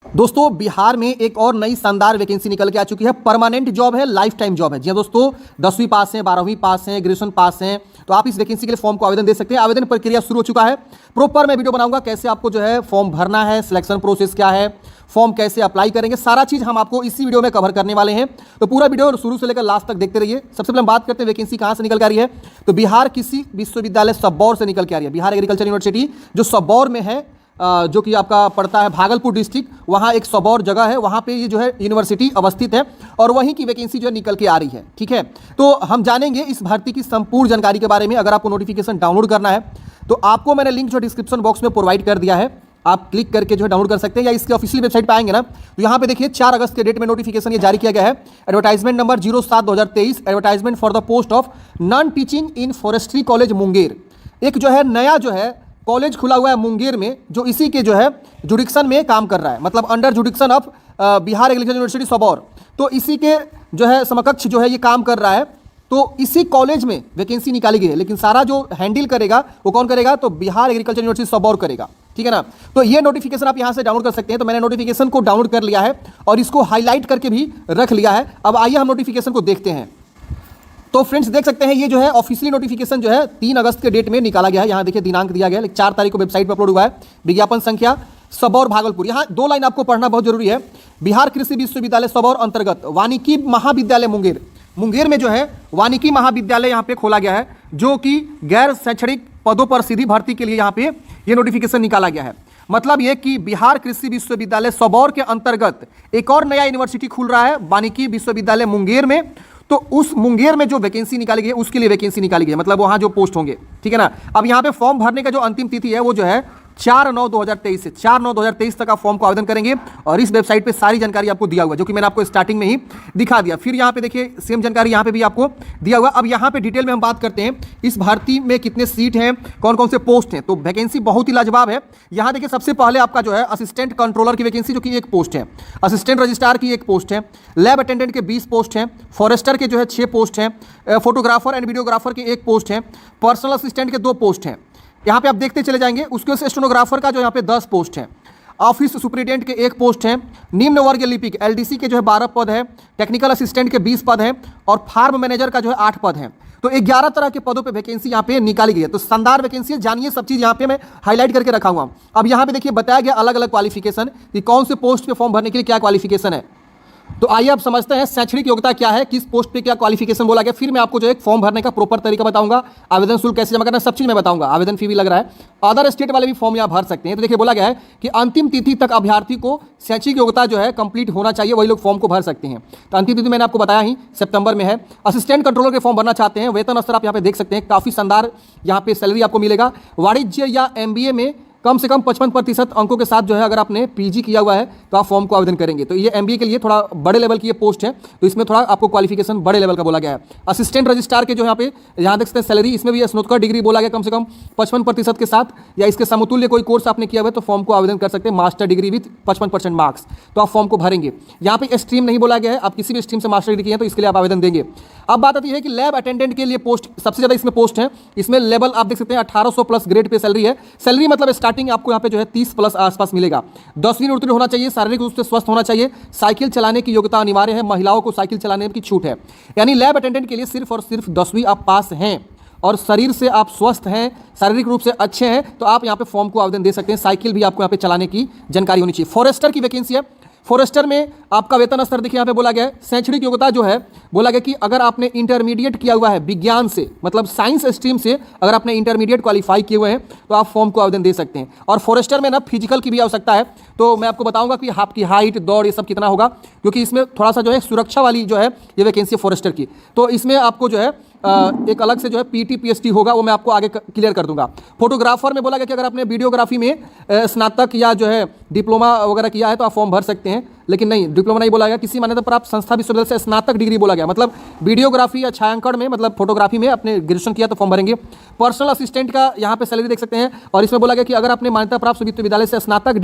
दोस्तों बिहार में एक और नई शानदार वैकेंसी निकल के आ चुकी है। परमानेंट जॉब है, लाइफ टाइम जॉब है। जी हाँ दोस्तों, 10वीं पास हैं, 12वीं पास हैं, ग्रेजुएशन पास हैं, तो आप इस वैकेंसी के लिए फॉर्म को आवेदन दे सकते हैं। आवेदन प्रक्रिया शुरू हो चुका है। प्रॉपर मैं वीडियो बनाऊंगा कैसे आपको जो है फॉर्म भरना है, सिलेक्शन प्रोसेस क्या है, फॉर्म कैसे अप्लाई करेंगे, सारा चीज हम आपको इसी वीडियो में कवर करने वाले हैं। तो पूरा वीडियो शुरू से लेकर लास्ट तक देखते रहिए। सबसे पहले हम बात करते हैं वैकेंसी कहां से निकल के आ रही है। तो बिहार कृषि विश्वविद्यालय सबौर से निकल के आ रही है। बिहार एग्रीकल्चर यूनिवर्सिटी जो सबौर में है, जो कि आपका पड़ता है भागलपुर डिस्ट्रिक्ट, वहाँ एक सबौर जगह है, वहाँ पे ये जो है यूनिवर्सिटी अवस्थित है और वहीं की वैकेंसी जो है निकल के आ रही है। ठीक है, तो हम जानेंगे इस भर्ती की संपूर्ण जानकारी के बारे में। अगर आपको नोटिफिकेशन डाउनलोड करना है तो आपको मैंने लिंक जो डिस्क्रिप्शन बॉक्स में प्रोवाइड कर दिया है, आप क्लिक करके जो है डाउनलोड कर सकते हैं, या इसके ऑफिशियल वेबसाइट पे आएंगे ना तो यहाँ पे देखिए 4 अगस्त के डेट में नोटिफिकेशन ये जारी किया गया है। Advertisement number 07/2023, advertisement for the post of non teaching in forestry college Munger. एक जो है नया जो है कॉलेज खुला हुआ है मुंगेर में, जो इसी के जो है जुडिक्शन में काम कर रहा है, मतलब under जुडिक्शन of Bihar agriculture university Sabour. तो इसी के जो है समकक्ष जो है ये काम कर रहा है। तो इसी कॉलेज में वैकेंसी निकाली गई है, लेकिन सारा जो हैंडल करेगा वो कौन करेगा, तो बिहार एग्रीकल्चर यूनिवर्सिटी सबौर करेगा। ठीक है ना, तो ये नोटिफिकेशन आप यहाँ से डाउनलोड कर सकते हैं। तो मैंने नोटिफिकेशन को डाउनलोड कर लिया है और इसको हाईलाइट करके भी रख लिया है। अब आइए हम नोटिफिकेशन को देखते हैं। तो फ्रेंड्स देख सकते हैं ये जो है ऑफिशियली नोटिफिकेशन जो है 3 अगस्त के डेट में निकाला गया है। यहाँ देखिए दिनांक दिया गया है, 4 तारीख को वेबसाइट पर अपलोड हुआ है। विज्ञापन संख्या सबौर भागलपुर। यहाँ 2 लाइन आपको पढ़ना बहुत जरूरी है। बिहार कृषि विश्वविद्यालय सबौर अंतर्गत वानिकी महाविद्यालय मुंगेर, मुंगेर में जो है वानिकी महाविद्यालय यहाँ पे खोला गया है, जो कि गैर शैक्षणिक पदों पर सीधी भर्ती के लिए यहाँ पे ये नोटिफिकेशन निकाला गया है। मतलब ये कि बिहार कृषि विश्वविद्यालय सबौर के अंतर्गत एक और नया यूनिवर्सिटी खुल रहा है, वानिकी विश्वविद्यालय मुंगेर में। तो उस मुंगेर में जो वैकेंसी निकाली गई है उसके लिए वैकेंसी निकाली गई है, मतलब वहां जो पोस्ट होंगे। ठीक है ना, अब यहाँ पे फॉर्म भरने का जो अंतिम तिथि है वो जो है 4/9/2023 से 4/9/2023 तक आप फॉर्म को आवेदन करेंगे। और इस वेबसाइट पे सारी जानकारी आपको दिया हुआ है, जो कि मैंने आपको स्टार्टिंग में ही दिखा दिया। फिर यहाँ पे देखिए सेम जानकारी यहाँ पे भी आपको दिया हुआ। अब यहाँ पे डिटेल में हम बात करते हैं इस भर्ती में कितने सीट हैं, कौन कौन से पोस्ट हैं। तो वैकेंसी बहुत ही लाजवाब है। यहाँ देखिए सबसे पहले आपका जो है असिस्टेंट कंट्रोलर की वैकेंसी, जो कि 1 पोस्ट है। असिस्टेंट रजिस्ट्रार की 1 पोस्ट है। लैब अटेंडेंट के 20 पोस्ट हैं। फॉरेस्टर के जो है 6 पोस्ट हैं। फोटोग्राफर एंड वीडियोग्राफर के 1 पोस्ट है। पर्सनल असिस्टेंट के 2 पोस्ट हैं। यहाँ पे आप देखते चले जाएंगे। उसके बाद स्टेनोग्राफर का जो यहाँ पे 10 पोस्ट है। ऑफिस सुपरिटेंडेंट के 1 पोस्ट है। निम्न वर्ग लिपिक एलडीसी के जो है 12 पद है। टेक्निकल असिस्टेंट के 20 पद हैं और फार्म मैनेजर का जो है 8 पद हैं। तो 11 तरह के पदों पे वैकेंसी यहाँ पे निकाली गई है। तो शानदार वैकेंसी है, जानिए सब चीज यहाँ पे मैं हाईलाइट करके रखा हुआ। अब यहाँ पे देखिए बताया गया अलग अलग क्वालिफिकेशन कि कौन से पोस्ट पे फॉर्म भरने के लिए क्या क्वालिफिकेशन है। तो आइए आप समझते हैं शैक्षणिक योग्यता क्या है, किस पोस्ट पे क्या क्वालिफिकेशन बोला गया। फिर मैं आपको जो एक फॉर्म भरने का प्रॉपर तरीका बताऊंगा, आवेदन शुल्क कैसे जमा करना है, सब चीज मैं बताऊंगा। आवेदन फी भी लग रहा है। अदर स्टेट वाले भी फॉर्म यहाँ भर सकते हैं। तो देखिए बोला गया है कि अंतिम तिथि तक अभ्यर्थी को शैक्षिक योग्यता जो है कंप्लीट होना चाहिए, वही लोग फॉर्म को भर सकते हैं। तो अंतिम तिथि मैंने आपको बताया ही सितंबर में है। असिस्टेंट कंट्रोलर के फॉर्म भरना चाहते हैं, वेतन स्तर आप यहाँ पे देख सकते हैं, काफी शानदार यहाँ पे सैलरी आपको मिलेगा। वाणिज्य या MBA में कम से कम 55% अंकों के साथ जो है अगर आपने PG किया हुआ है तो आप फॉर्म को आवेदन करेंगे। तो ये MBA के लिए थोड़ा बड़े लेवल की ये पोस्ट है, तो इसमें थोड़ा आपको क्वालिफिकेशन बड़े लेवल का बोला गया है। असिस्टेंट रजिस्ट्रार के जो यहाँ देख सकते हैं सैलरी, इसमें भी स्नातक डिग्री बोला गया कम से कम 55% के साथ, या इसके समतुल्य कोई कोर्स आपने किया हुआ है तो फॉर्म को आवेदन कर सकते हैं। मास्टर डिग्री विथ 55% मार्क्स, तो आप फॉर्म को भरेंगे। यहाँ पे स्ट्रीम नहीं बोला गया है, आप किसी भी स्ट्रीम से मास्टर डिग्री किए हैं तो इसके लिए आप आवेदन देंगे। अब बात आती है कि लैब अटेंडेंट के लिए पोस्ट सबसे ज्यादा इसमें पोस्ट है। इसमें लेवल आप देख सकते हैं 1800 प्लस ग्रेड पे सैलरी है। सैलरी मतलब स्टार्टिंग आपको यहाँ पे जो है 30 प्लस आसपास मिलेगा। 10वीं उत्तीर्ण होना चाहिए, शारीरिक रूप से स्वस्थ होना चाहिए, साइकिल चलाने की योग्यता अनिवार्य है, महिलाओं को साइकिल चलाने की छूट है। यानी लैब अटेंडेंट के लिए सिर्फ और सिर्फ 10वीं आप पास हैं और शरीर से आप स्वस्थ हैं, शारीरिक रूप से अच्छे हैं, तो आप यहाँ पे फॉर्म को आवेदन दे सकते हैं। साइकिल भी आपको यहाँ पे चलाने की जानकारी होनी चाहिए। फॉरेस्टर की वैकेंसी है। फॉरेस्टर में आपका वेतन स्तर देखिए यहाँ पे बोला गया है। शैक्षणिक योग्यता जो है बोला गया कि अगर आपने इंटरमीडिएट किया हुआ है विज्ञान से, मतलब साइंस स्ट्रीम से अगर आपने इंटरमीडिएट क्वालिफाई किए हुए हैं तो आप फॉर्म को आवेदन दे सकते हैं। और फॉरेस्टर में ना फिजिकल की भी आवश्यकता है, तो मैं आपको बताऊंगा कि आपकी हाइट, दौड़, ये सब कितना होगा, क्योंकि इसमें थोड़ा सा जो है सुरक्षा वाली जो है ये वैकेंसी है फॉरेस्टर की। तो इसमें आपको जो है एक अलग से जो है PT PhD होगा, वो मैं आपको आगे क्लियर कर दूंगा। फोटोग्राफर में बोला गया कि अगर आपने वीडियोग्राफी में स्नातक या जो है डिप्लोमा वगैरह किया है तो आप फॉर्म भर सकते हैं, लेकिन नहीं, डिप्लोमा नहीं बोला गया। किसी मान्यता प्राप्त संस्था विश्वविद्यालय से स्नातक डिग्री बोला गया, मतलब वीडियोग्राफी या छायांकन में, मतलब फोटोग्राफी में आपने ग्रेजुएशन किया तो फॉर्म भरेंगे। पर्सनल असिस्टेंट का यहाँ पे सैलरी देख सकते हैं, और इसमें बोला गया कि अगर आपने मान्यता प्राप्त विश्वविद्यालय से स्नातक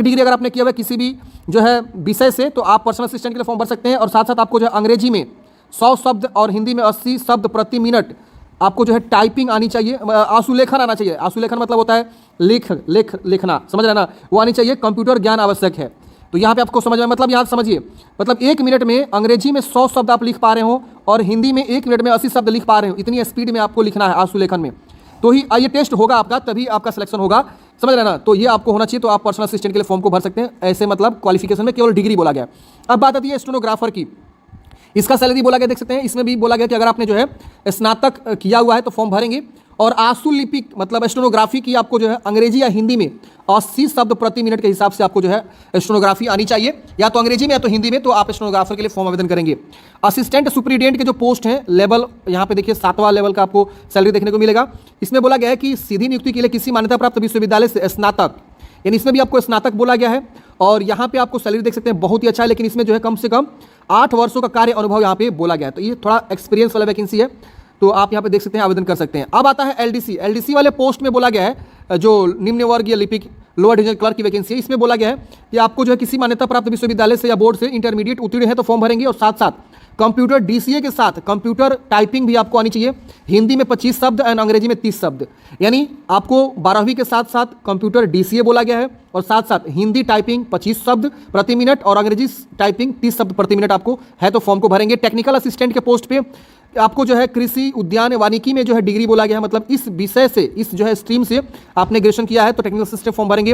डिग्री अगर आपने किया हुआ किसी भी जो है विषय से, तो आप पर्सनल असिस्टेंट के लिए फॉर्म भर सकते हैं। और साथ साथ आपको जो है अंग्रेजी में 100 शब्द और हिंदी में 80 शब्द प्रति मिनट आपको जो है टाइपिंग आनी चाहिए, आशुलेखन आना चाहिए। आशुलेखन मतलब होता है लिखना, समझ रहे ना, वो आनी चाहिए। कंप्यूटर ज्ञान आवश्यक है। तो यहाँ पे आपको समझ में, मतलब यहाँ समझिए, मतलब 1 मिनट में अंग्रेजी में 100 शब्द आप लिख पा रहे हो और हिंदी में 1 मिनट में 80 शब्द लिख पा रहे हो, इतनी स्पीड में आपको लिखना है आशुलेखन में। तो ही ये टेस्ट होगा आपका, तभी आपका सिलेक्शन होगा, समझ रहे ना। तो ये आपको होना चाहिए, तो आप पर्सनल असिस्टेंट के लिए फॉर्म को भर सकते हैं। ऐसे मतलब क्वालिफिकेशन में केवल डिग्री बोला गया। अब बात आती है स्टेनोग्राफर की। इसका सैलरी बोला गया, देख सकते हैं, इसमें भी बोला गया कि अगर आपने जो है स्नातक किया हुआ है तो फॉर्म भरेंगे। और आशुलिपिक मतलब स्टेनोग्राफी की आपको जो है अंग्रेजी या हिंदी में 80 शब्द प्रति मिनट के हिसाब से आपको जो है स्टेनोग्राफी आनी चाहिए, या तो अंग्रेजी में या तो हिंदी में। तो आप स्टेनोग्राफर के लिए फॉर्म आवेदन करेंगे। असिस्टेंट सुपरिटेंडेंट के जो पोस्ट हैं, लेवल यहाँ पे देखिए 7वां लेवल का आपको सैलरी देखने को मिलेगा। इसमें बोला गया है कि सीधी नियुक्ति के लिए किसी मान्यता प्राप्त विश्वविद्यालय से स्नातक, यानी इसमें भी आपको स्नातक बोला गया है। और यहाँ पे आपको सैलरी देख सकते हैं, बहुत ही अच्छा है, लेकिन इसमें जो है कम से कम 8 वर्षों का कार्य अनुभव यहाँ पे बोला गया है। तो ये थोड़ा एक्सपीरियंस वाला वैकेंसी है, तो आप यहाँ पे देख सकते हैं, आवेदन कर सकते हैं। अब आता है एलडीसी। एलडीसी वाले पोस्ट में बोला गया है, जो निम्न वर्गीय लिपिक लोअर डिवीजन क्लर्क की वैकेंसी है, इसमें बोला गया है कि आपको जो है किसी मान्यता प्राप्त विश्वविद्यालय से या बोर्ड से इंटरमीडिएट उत्तीर्ण है तो फॉर्म भरेंगे। और साथ साथ कंप्यूटर डीसीए के साथ कंप्यूटर टाइपिंग भी आपको आनी चाहिए। हिंदी में 25 शब्द और अंग्रेजी में 30 शब्द, यानी आपको 12वीं के साथ साथ कंप्यूटर डीसीए बोला गया है और साथ साथ हिंदी टाइपिंग 25 शब्द प्रति मिनट और अंग्रेजी टाइपिंग 30 शब्द प्रति मिनट आपको है, तो फॉर्म को भरेंगे। टेक्निकल असिस्टेंट के पोस्ट पे आपको जो है कृषि उद्यान वानिकी में जो है डिग्री बोला गया है, मतलब इस विषय से, इस जो है स्ट्रीम से आपने ग्रेजुएशन किया है तो टेक्निकल असिस्टेंट फॉर्म भरेंगे।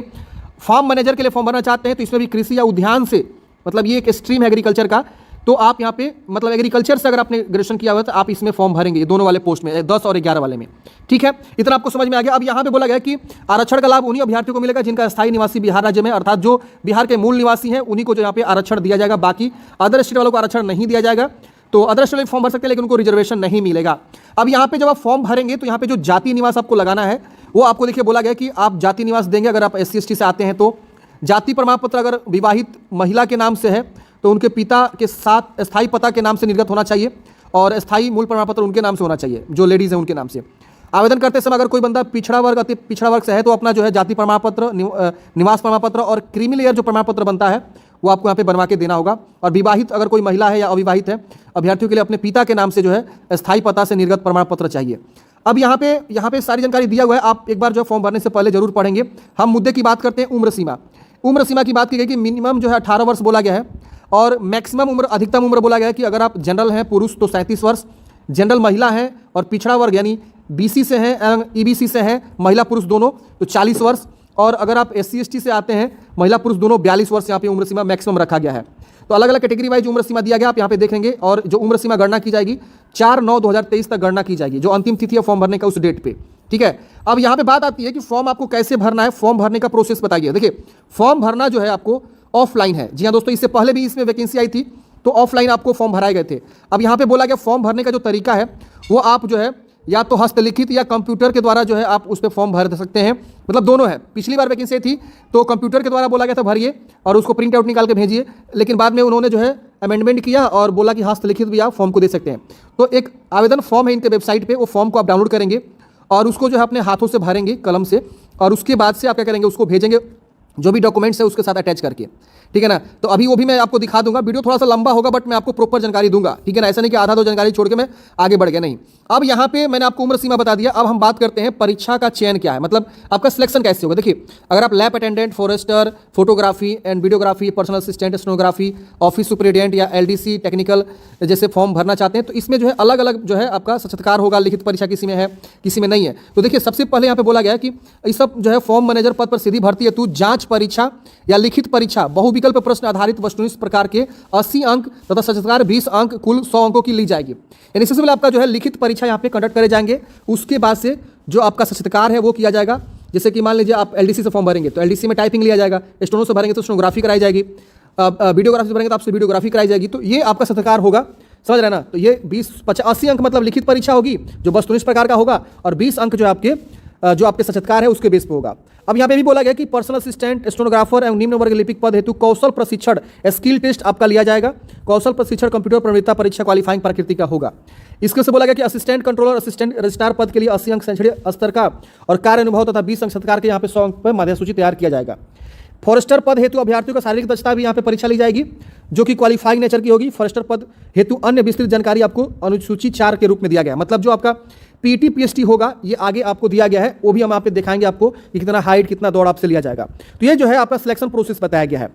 फार्म मैनेजर के लिए फॉर्म भरना चाहते हैं तो इसमें भी कृषि या उद्यान से, मतलब ये एक स्ट्रीम है एग्रीकल्चर का, तो आप यहाँ पे मतलब एग्रीकल्चर से अगर आपने ग्रेजुएशन किया हुआ है तो आप इसमें फॉर्म भरेंगे, ये दोनों वाले पोस्ट में, 10 और 11 वाले में। ठीक है, इतना आपको समझ में आ गया। अब यहाँ पे बोला गया कि आरक्षण का लाभ उन्हीं अभ्यर्थियों को मिलेगा जिनका स्थायी निवासी बिहार राज्य में, अर्थात जो बिहार के मूल निवासी हैं उन्हीं को जो यहाँ पे आरक्षण दिया जाएगा। बाकी अदर स्टेट वालों को आरक्षण नहीं दिया जाएगा। तो अदर स्टेट फॉर्म भर सकते हैं लेकिन उनको रिजर्वेशन नहीं मिलेगा। अब यहाँ पे जब आप फॉर्म भरेंगे तो यहाँ पे जो जाति निवास आपको लगाना है वो आपको देखिए बोला गया कि आप जाति निवास देंगे। अगर आप SC/ST से आते हैं तो जाति प्रमाण पत्र अगर विवाहित महिला के नाम से है तो उनके पिता के साथ स्थायी पता के नाम से निर्गत होना चाहिए और स्थायी मूल प्रमाण पत्र उनके नाम से होना चाहिए, जो लेडीज़ हैं उनके नाम से। आवेदन करते समय अगर कोई बंदा पिछड़ा वर्ग, अति पिछड़ा वर्ग से है तो अपना जो है जाति प्रमाण पत्र, निवास प्रमाण पत्र और क्रीमी लेयर जो प्रमाण पत्र बनता है वो आपको यहाँ पे बनवा के देना होगा। और विवाहित अगर कोई महिला है या अविवाहित है अभ्यर्थियों के लिए अपने पिता के नाम से जो है स्थायी पता से निर्गत प्रमाण पत्र चाहिए। अब यहाँ पे सारी जानकारी दिया हुआ है, आप एक बार जो फॉर्म भरने से पहले जरूर पढ़ेंगे। हम मुद्दे की बात करते हैं उम्र सीमा। उम्र सीमा की बात की गई कि मिनिमम जो है 18 वर्ष बोला गया है और मैक्सिमम उम्र, अधिकतम उम्र बोला गया है कि अगर आप जनरल हैं पुरुष तो 37 वर्ष, जनरल महिला हैं और पिछड़ा वर्ग यानी BC से हैं एवं EBC से हैं महिला पुरुष दोनों तो 40 वर्ष, और अगर आप SC/ST से आते हैं महिला पुरुष दोनों 42 वर्ष यहाँ पे उम्र सीमा मैक्सिमम रखा गया है। तो अलग अलग कैटेगरी वाइज उम्र सीमा दिया गया, आप यहाँ पे देखेंगे। और जो उम्र सीमा गणना की जाएगी 4/9/2023 तक गणना की जाएगी, जो अंतिम तिथि है फॉर्म भरने का उस डेट पे। ठीक है, अब यहाँ पे बात आती है कि फॉर्म आपको कैसे भरना है, फॉर्म भरने का प्रोसेस बताइए। देखिए फॉर्म भरना जो है आपको ऑफलाइन है। जी हाँ दोस्तों, इससे पहले भी इसमें वैकेंसी आई थी तो ऑफलाइन आपको फॉर्म भराए गए थे। अब यहाँ पे बोला गया फॉर्म भरने का जो तरीका है वो आप जो है या तो हस्तलिखित या कंप्यूटर के द्वारा जो है आप उस पर फॉर्म भर सकते हैं, मतलब दोनों है। पिछली बार वैकेंसी थी तो कंप्यूटर के द्वारा बोला गया था भरिए और उसको प्रिंट आउट निकाल के भेजिए, लेकिन बाद में उन्होंने जो है अमेंडमेंट किया और बोला कि हस्तलिखित भी आप फॉर्म को दे सकते हैं। तो एक आवेदन फॉर्म है इनके वेबसाइट पर, वो फॉर्म को आप डाउनलोड करेंगे और उसको जो है अपने हाथों से भरेंगे कलम से, और उसके बाद से आप क्या करेंगे, उसको भेजेंगे जो भी डॉक्यूमेंट्स है उसके साथ अटैच करके। ठीक है ना, तो अभी वो भी मैं आपको दिखा दूंगा। वीडियो थोड़ा सा लंबा होगा बट मैं आपको प्रॉपर जानकारी दूंगा। ठीक है ना, ऐसा नहीं कि आधा दो जानकारी छोड़ के मैं आगे बढ़ गया, नहीं। अब यहाँ पे मैंने आपको उम्र सीमा बता दिया। अब हम बात करते हैं परीक्षा का चयन क्या है, मतलब आपका सिलेक्शन कैसे होगा। देखिए अगर आप lab attendant, forester, photography and videography, personal assistant, stenography, office superintendent या LDC टेक्निकल जैसे फॉर्म भरना चाहते हैं तो इसमें जो है अलग अलग जो है आपका साक्षात्कार होगा। लिखित परीक्षा किसी में है किसी में नहीं है। तो देखिए सबसे पहले यहाँ पे बोला गया है कि इस सब जो है फॉर्म मैनेजर पद पर सीधी भर्ती हेतु जांच परीक्षा या लिखित परीक्षा बहुविकल्प प्रश्न आधारित वस्तुनिष्ठ प्रकार के 80 अंक तथा साक्षात्कार 20 अंक, कुल 100 अंकों की ली जाएगी। यानी सबसे पहले आपका जो है लिखित परीक्षा यहाँ पे कंडक्ट करे जाएंगे, उसके बाद से जो आपका साक्षात्कार है वो किया जाएगा। जैसे कि मान लीजिए आप LDC से फॉर्म भरेंगे तो LDC में टाइपिंग लिया जाएगा, स्टेनो से भरेंगे तो स्टेनोग्राफी कराई जाएगी, वीडियोग्राफी से भरेंगे तो आपसे वीडियोग्राफी कराई जाएगी। तो ये आपका साक्षात्कार होगा, समझ रहे ना। तो ये 80 अंक मतलब लिखित परीक्षा होगी जो वस्तुनिष्ठ प्रकार का होगा, और 20 अंक जो आपके साक्षात्कार है उसके बेस पे होगा। अब यहाँ पे भी बोला गया कि पर्सनल असिस्टेंट, स्टेनोग्राफर एवं निम्न वर्ग लिपिक पद हेतु कौशल प्रशिक्षण स्किल टेस्ट आपका लिया जाएगा। कौशल प्रशिक्षण कंप्यूटर प्रवीणता परीक्षा क्वालिफाइंग प्रकृति का होगा। इसके से बोला गया कि असिस्टेंट कंट्रोलर, असिस्टेंट रजिस्ट्रार पद के लिए 80 अंक शैक्षणिक स्तर का और कार्य अनुभव तथा 20 अंक साक्षात्कार के यहाँ पे 100 अंक पर माध्य सूची तैयार किया जाएगा। फॉरेस्टर पद हेतु अभ्यर्थियों का शारीरिक दक्षता भी यहाँ पे परीक्षा ली जाएगी जो कि क्वालिफाइंग नेचर की होगी। फॉरेस्टर पद हेतु अन्य विस्तृत जानकारी आपको अनुसूची 4 के रूप में दिया गया, मतलब जो आपका पीटी पीएचटी होगा, ये आगे आपको दिया गया है, वो भी हम यहाँ पे दिखाएंगे आपको कि कितना हाइट कितना दौड़ आपसे लिया जाएगा। तो ये जो है आपका सिलेक्शन प्रोसेस बताया गया है।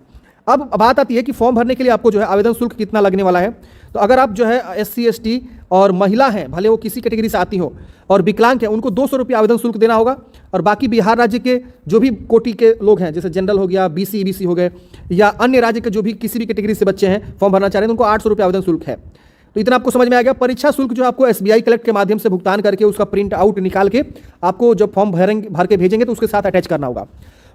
अब बात आती है कि फॉर्म भरने के लिए आपको जो है आवेदन शुल्क कितना लगने वाला है। तो अगर आप जो है SC ST और महिला हैं, भले वो किसी कैटेगरी से आती हो, और विकलांग हैं, उनको 200 रुपये आवेदन शुल्क देना होगा। और बाकी बिहार राज्य के जो भी कोटि के लोग हैं, जैसे जनरल हो गया, BC EBC हो गए, या अन्य राज्य के जो भी किसी भी कैटेगरी से बच्चे हैं फॉर्म भरना चाह रहे हैं, उनको 800 रुपये आवेदन शुल्क है। तो इतना आपको समझ में आ गया। परीक्षा शुल्क जो आपको SBI कलेक्ट के माध्यम से भुगतान करके उसका प्रिंट आउट निकाल के आपको जब फॉर्म भर के भेजेंगे तो उसके साथ अटैच करना होगा।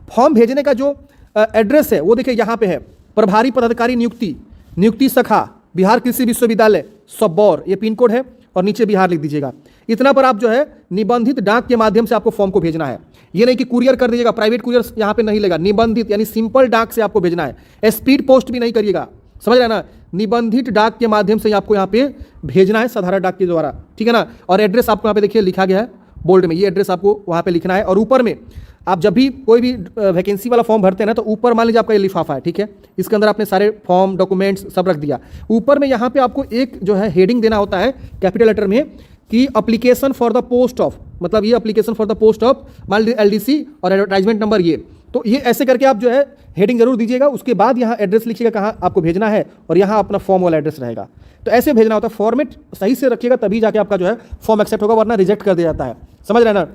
फॉर्म भेजने का जो एड्रेस है वो देखिए यहाँ पे है, प्रभारी पदाधिकारी नियुक्ति शाखा बिहार कृषि विश्वविद्यालय सबौर, ये पिन कोड है, और नीचे बिहार लिख दीजिएगा। इतना पर आप जो है निबंधित डाक के माध्यम से आपको फॉर्म को भेजना है। ये नहीं कि कुरियर कर दीजिएगा, प्राइवेट कुरियर यहाँ पे नहीं लेगा, निबंधित यानी सिंपल डाक से आपको भेजना है। स्पीड पोस्ट भी नहीं करिएगा, समझ रहे हैं ना, निबंधित डाक के माध्यम से आपको यहाँ पे भेजना है, साधारण डाक के द्वारा, ठीक है ना। और एड्रेस आपको यहाँ पे देखिए लिखा गया है बोल्ड में, ये एड्रेस आपको वहाँ पे लिखना है। और ऊपर में आप जब भी कोई भी वैकेंसी वाला फॉर्म भरते हैं ना, तो ऊपर मान लीजिए आपका ये लिफाफा है, ठीक है, इसके अंदर आपने सारे फॉर्म डॉक्यूमेंट्स सब रख दिया। ऊपर में यहाँ पे आपको एक जो है हेडिंग देना होता है कैपिटल लेटर में कि application for the post of, मतलब ये application for the post of मान लीजिए LDC और एडवर्टाइजमेंट नंबर ये। तो ये ऐसे करके आप जो है हेडिंग जरूर दीजिएगा। उसके बाद यहाँ एड्रेस लिखिएगा कहाँ आपको भेजना है, और यहाँ अपना फॉर्म वाला एड्रेस रहेगा। तो ऐसे भेजना होता है, फॉर्मेट सही से रखिएगा तभी जाके आपका जो है फॉर्म एक्सेप्ट होगा, वरना रिजेक्ट कर दिया जाता है, समझ रहे हैं ना।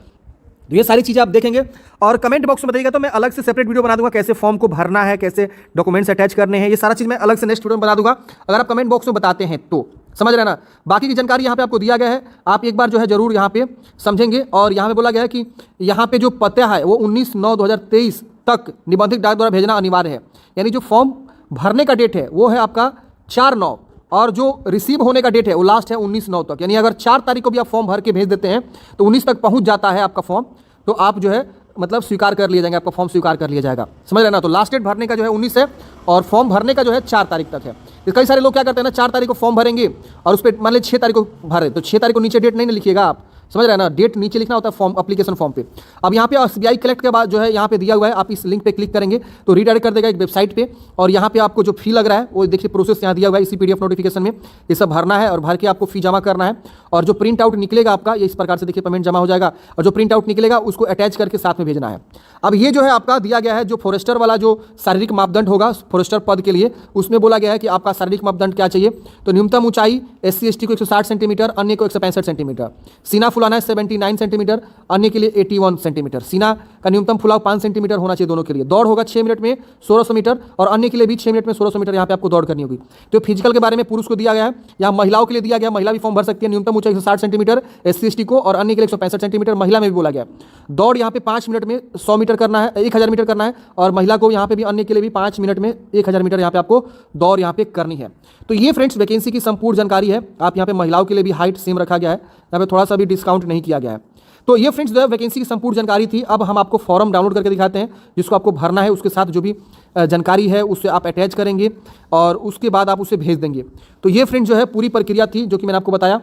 तो ये सारी चीज़ें आप देखेंगे और कमेंट बॉक्स में बताइएगा, तो मैं अलग से सेपरेट वीडियो बना दूंगा कैसे फॉर्म को भरना है, कैसे डॉक्यूमेंट्स अटैच करने हैं, ये सारा चीज़ मैं अलग से नेक्स्ट वीडियो में बता दूंगा, अगर आप कमेंट बॉक्स में बताते हैं तो, समझ रहे हैं ना। बाकी की जानकारी यहाँ पे आपको दिया गया है, आप एक बार जो है जरूर यहाँ पे समझेंगे। और यहाँ पे बोला गया है कि यहाँ पे जो पता है वो 19/9/2023 तक निबंधित डाक द्वारा भेजना अनिवार्य है। यानी जो फॉर्म भरने का डेट है वो है आपका 4/9, और जो रिसीव होने का डेट है वो लास्ट है 19/9 तक। यानी अगर 4 तारीख को भी आप फॉर्म भर के भेज देते हैं तो 19 तक पहुंच जाता है आपका फॉर्म, तो आप जो है मतलब स्वीकार कर लिए जाएंगे, आपका फॉर्म स्वीकार कर लिया जाएगा, समझ रहे ना। तो लास्ट डेट भरने का जो है 19 है, और फॉर्म भरने का जो है 4 तारीख तक है। तो कई सारे लोग क्या करते हैं ना, 4 तारीख को फॉर्म भरेंगे और उस पर मान लीजिए 6 तारीख को भरे, तो 6 तारीख को नीचे डेट नहीं लिखिएगा आप, समझ रहे हैं ना, डेट नीचे लिखना होता है फॉर्म एप्लीकेशन फॉर्म पे। अब यहाँ पे SBI कलेक्ट के बाद जो है यहाँ पे दिया हुआ है, आप इस लिंक पे क्लिक करेंगे तो रीडायरेक्ट कर देगा एक वेबसाइट पे, और यहाँ पे आपको जो फी लग रहा है वो देखिए प्रोसेस यहाँ दिया हुआ है इसी PDF नोटिफिकेशन में, ये सब भरना है और भर के आपको फी जमा करना है। और जो प्रिंट आउट निकलेगा आपका, ये इस प्रकार से देखिए पेमेंट जमा हो जाएगा, और जो प्रिंट आउट निकलेगा उसको अटैच करके साथ में भेजना है। अब ये जो है आपका दिया गया है, जो फॉरेस्टर वाला जो शारीरिक मापदंड होगा फॉरेस्टर पद के लिए, उसमें बोला गया है कि आपका शारीरिक मापदंड क्या चाहिए। तो न्यूनतम ऊंचाई SC ST को 160 सेंटीमीटर, अन्य को 165 सेंटीमीटर, सीना फुलाना है 79 सेंटीमीटर, अन्य के लिए 81 सेंटीमीटर, सीना का न्यूनतम फुलाव 5 सेंटीमीटर होना चाहिए दोनों के लिए। दौड़ होगा 6 मिनट में 1600 मीटर, और अन्य के लिए भी 6 मिनट में 1600 मीटर यहाँ पे आपको दौड़ करनी होगी। तो फिजिकल के बारे में पुरुष को दिया गया है, यहाँ महिलाओं के लिए दिया गया, महिला भी फॉर्म भर सकती है। न्यूनतम ऊंचाई 160 सेंटीमीटर SC ST को, और अन्य के लिए 165 सेंटीमीटर, महिला में भी बोला गया। दौड़ यहाँ पे 5 मिनट में 100 मीटर करना है, 1000 मीटर करना है, और महिला को यहाँ पे भी, अन्य के लिए भी 5 मिनट में 1000 मीटर यहाँ पे आपको दौड़ यहाँ पे करनी है। तो ये फ्रेंड्स वैकेंसी की संपूर्ण जानकारी है। आप यहाँ पे महिलाओं के लिए भी हाइट सेम रखा गया है, यहाँ पे थोड़ा सा भी डिस्काउंट नहीं किया गया है। तो ये फ्रेंड्स जो है वैकेंसी की संपूर्ण जानकारी थी। अब हम आपको फॉर्म डाउनलोड करके दिखाते हैं जिसको आपको भरना है, उसके साथ जो भी जानकारी है उससे आप अटैच करेंगे और उसके बाद आप उसे भेज देंगे। तो ये फ्रेंड्स जो है पूरी प्रक्रिया थी जो कि मैंने आपको बताया।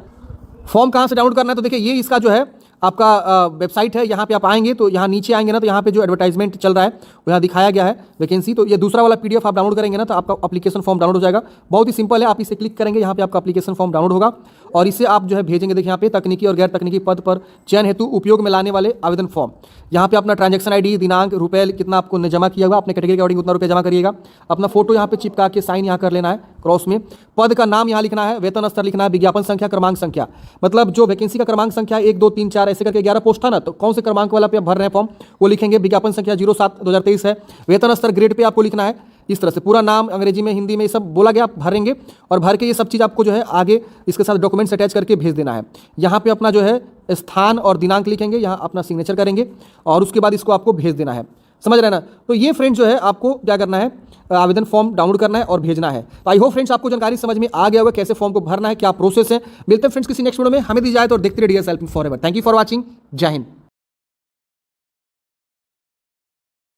फॉर्म कहाँ से डाउनलोड करना है, तो देखिए ये इसका जो है आपका वेबसाइट है, यहाँ पे आप आएंगे तो यहाँ नीचे आएंगे ना, तो यहाँ पे जो एडवर्टाइजमेंट चल रहा है वो यहाँ दिखाया गया है वैकेंसी। तो ये दूसरा वाला PDF आप डाउनलोड करेंगे ना तो आपका एप्लीकेशन फॉर्म डाउनलोड हो जाएगा। बहुत ही सिंपल है, आप इसे क्लिक करेंगे, यहाँ पे आपका एप्लीकेशन फॉर्म डाउनलोड होगा और इसे आप जो है भेजेंगे। देखिए यहाँ पे तकनीकी और गैर तकनीकी पद पर चयन हेतु उपयोग में लाने वाले आवेदन फॉर्म, यहाँ पे अपना ट्रांजैक्शन ID, दिनांक, रुपये कितना आपको जमा किया हुआ, अपने कैटेगरी के अकॉर्डिंग उतना रुपये जमा करिएगा। अपना फोटो यहाँ पे चिपका के साइन यहाँ कर लेना है क्रॉस में। पद का नाम यहाँ लिखना है, वेतन स्तर लिखना है, विज्ञापन संख्या, क्रमांक संख्या, मतलब जो वैकेंसी का क्रमांक संख्या 1 2 3 4 ऐसे करके 11 पोस्ट था ना, तो कौन से क्रमांक वाला पे आप भर रहे हैं फॉर्म वो लिखेंगे। विज्ञापन संख्या 07/2023 है। वेतन स्तर ग्रेड पे आपको लिखना है, इस तरह से पूरा नाम अंग्रेजी में, हिंदी में, ये सब बोला गया, आप भरेंगे और भर के ये सब चीज़ आपको जो है आगे इसके साथ डॉक्यूमेंट्स अटैच करके भेज देना है। यहाँ पे अपना जो है स्थान और दिनांक लिखेंगे, यहाँ अपना सिग्नेचर करेंगे और उसके बाद इसको आपको भेज देना है। समझ रहे ना। तो ये फ्रेंड्स जो है आपको क्या करना है, आवेदन फॉर्म डाउनलोड करना है और भेजना है। तो आई होप फ्रेंड्स आपको जानकारी समझ में आ गया होगा कैसे फॉर्म को भरना है, क्या प्रोसेस है। मिलते हैं फ्रेंड्स किसी नेक्स्ट वीडियो में, हमें दी जाए तो देखते रहिए DSL forever. Thank you for watching. जय हिंद।